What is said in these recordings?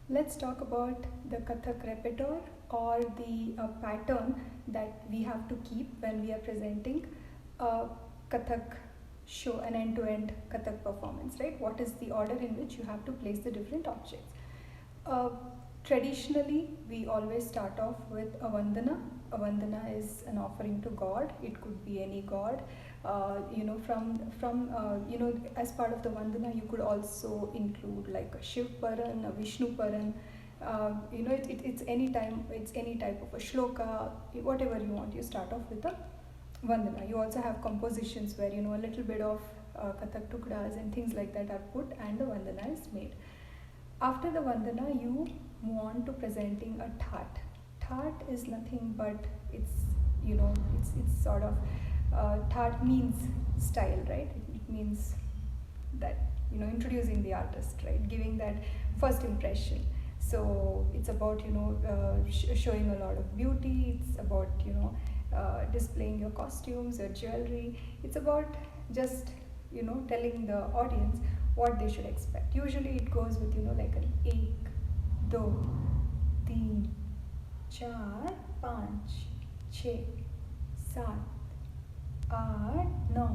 Let's talk about the Kathak repertoire, or the pattern that we have to keep when we are presenting a Kathak show, an end-to-end Kathak performance, right? What is the order in which you have to place the different objects? Uh, Traditionally, we always start off with a vandana. A vandana is an offering to God. It could be any god. As part of the vandana, you could also include like a Shiv Paran, a Vishnu Paran. It's any time. It's any type of a shloka, whatever you want. You start off with a vandana. You also have compositions where a little bit of Kathak tukdas and things like that are put, and the vandana is made. After the vandana, you move on to presenting a tat. Tat is nothing but it's sort of tat means style, right? It means that introducing the artist, right? Giving that first impression. So it's about showing a lot of beauty. It's about displaying your costumes, your jewelry. It's about just telling the audience what they should expect. Usually it goes with like an ek, do, teen, char, panch, छः, सात, आठ, नौ,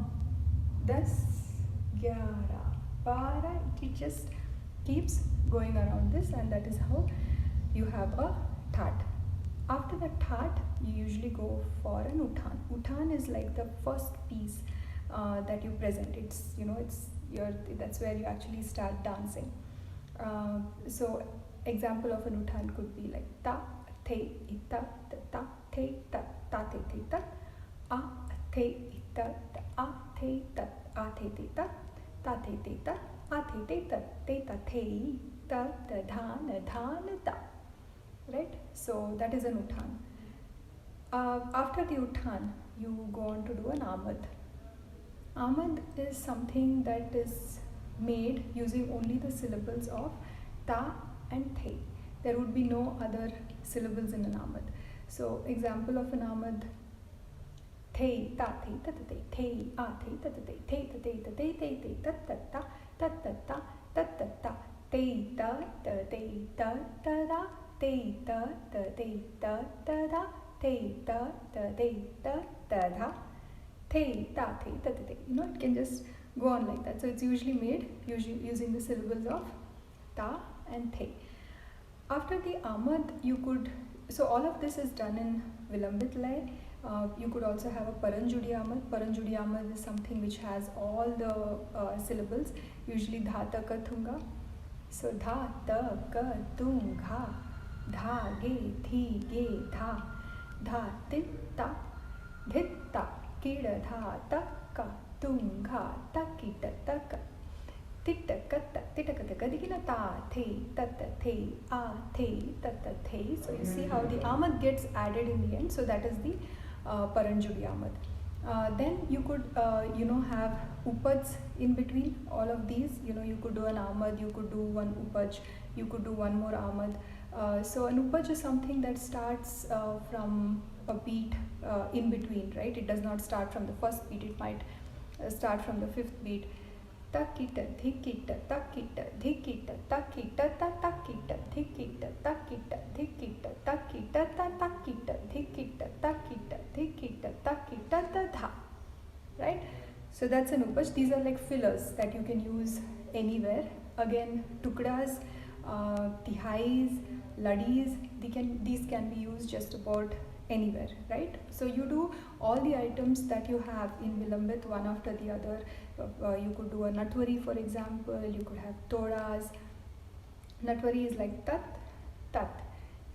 10, 11, 12. It just keeps going around this, and that is how you have a tat. After the tat, you usually go for an uttan. Uttan is like the first piece that you present. That's where you actually start dancing. So example of an uttan could be like ta, the, ita, ta, the, ta, the, ta, a, the, ita, a, the, ta, the, ta, the, ta, a, the, ta, the, ta, dha, na, ta. Right? So that is an uttan. After the uttan, you go on to do an amad. Amad is something that is made using only the syllables of ta and the. There would be no other syllables in an amad. So example of an amad: the, ta, the, ta, the, a, the, ta, the, ta, the, ta, ta, ta, ta, ta, ta, ta, ta, te, ta, ta, te, ta, ta, da, te, ta, ta, te, ta, ta, da, te, ta, ta, te, ta, ta, da. The, ta, the, ta, the. It can just go on like that. So it's usually made using the syllables of ta and the. After the amad, so all of this is done in vilambit lay. You could also have a paranjudi amad. Paranjudi amad is something which has all the syllables, usually dha, ta, ka, thunga. So dha, ta, ka, tung, gha, dha, ge, thi, ge, dha, dha, tit, ta, dhit, ta, kida, dha, ta, ka, tung, gha, ta, kita, ta, ka, titta, katta, titta, katta, kadigina, ta, the, tatta, the, a, the, tatta, the. So you see how the amad gets added in the end. So that is the paranjudi amad. Then you could have upads in between all of these. You could do an amad, you could do one upaj, you could do one more amad. So an upaj is something that starts from a beat in between, right? It does not start from the first beat. It might start from the fifth beat. Takita, dhikita, takita, dhikita, takita, ta, takita, dhikita, takita, dhikita, takita, ta, takita, dhikita, takita, dhikita, takita, ta, dha. Right? So that's an upaj. These are like fillers that you can use anywhere. Again, tukdas, tihais, ladis, these can be used just about anywhere, right? So you do all the items that you have in vilambit one after the other. You could do a natwari, for example. You could have todas. Natwari is like tat, tat,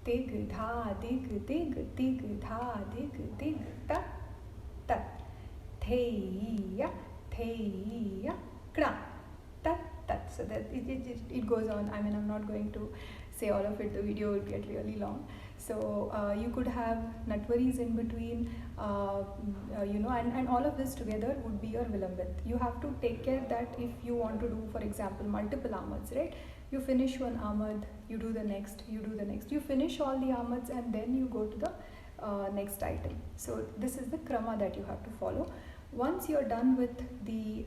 dig, dha, dig, dig, dig, dha, dig, dig, tat, tat, theya, theya, kra, tat, tat. So that it goes on. I mean, I'm not going to say all of it. The video will get really long. So you could have natwaris in between, and all of this together would be your vilambit. You have to take care that if you want to do, for example, multiple amads, right? You finish one amad, you do the next, you do the next. You finish all the amads and then you go to the next item. So this is the krama that you have to follow. Once you're done with the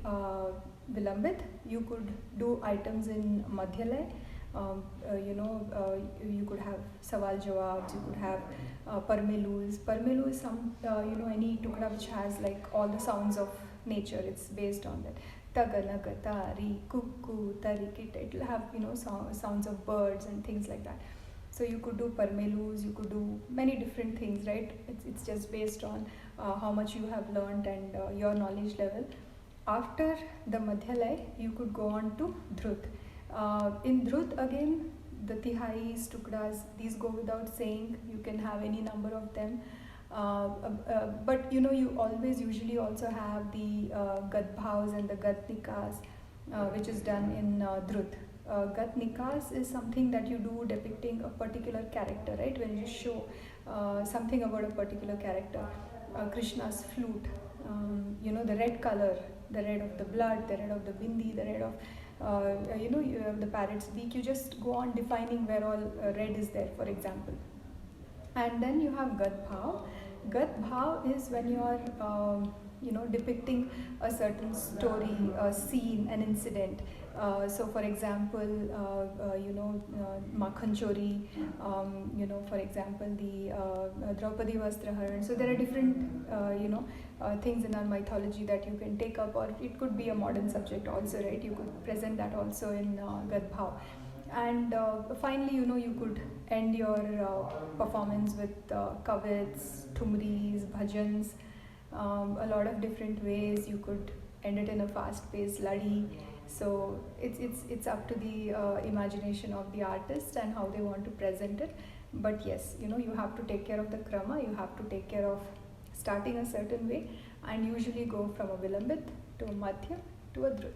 vilambit, you could do items in madhyalay. You could have sawal jawabs, you could have parmelus. Parmelu is any tukda which has like all the sounds of nature. It's based on that. Taganaga, tari, kukku, tarikit. It will have sounds of birds and things like that. So you could do parmelus, you could do many different things, right? It's just based on how much you have learned and your knowledge level. After the Madhyalay, you could go on to Dhrut. In Dhrut again, the Tihais, Tukdas, these go without saying. You can have any number of them. But you always usually also have the Gad Bhavs and the Gad Nikas, which is done in Dhrut. Gad Nikas is something that you do depicting a particular character, right? When you show something about a particular character. Krishna's flute, the red color, the red of the blood, the red of the bindi, the red of you have the parrot's beak. You just go on defining where all red is there, for example. And then you have Gad Bhav. Gad Bhav is when you are depicting a certain story, a scene, an incident. So for example, Makhan Chori, for example, the Draupadi Vastraharan. So there are different, things in our mythology that you can take up, or it could be a modern subject also, right? You could present that also in Gad Bhav. And finally, you could end your performance with kavits, thumris, bhajans, a lot of different ways. You could end it in a fast-paced ladi. So it's up to the imagination of the artist and how they want to present it. But yes, you have to take care of the krama. You have to take care of starting a certain way, and usually go from a vilambit to a madhya to a dhrut.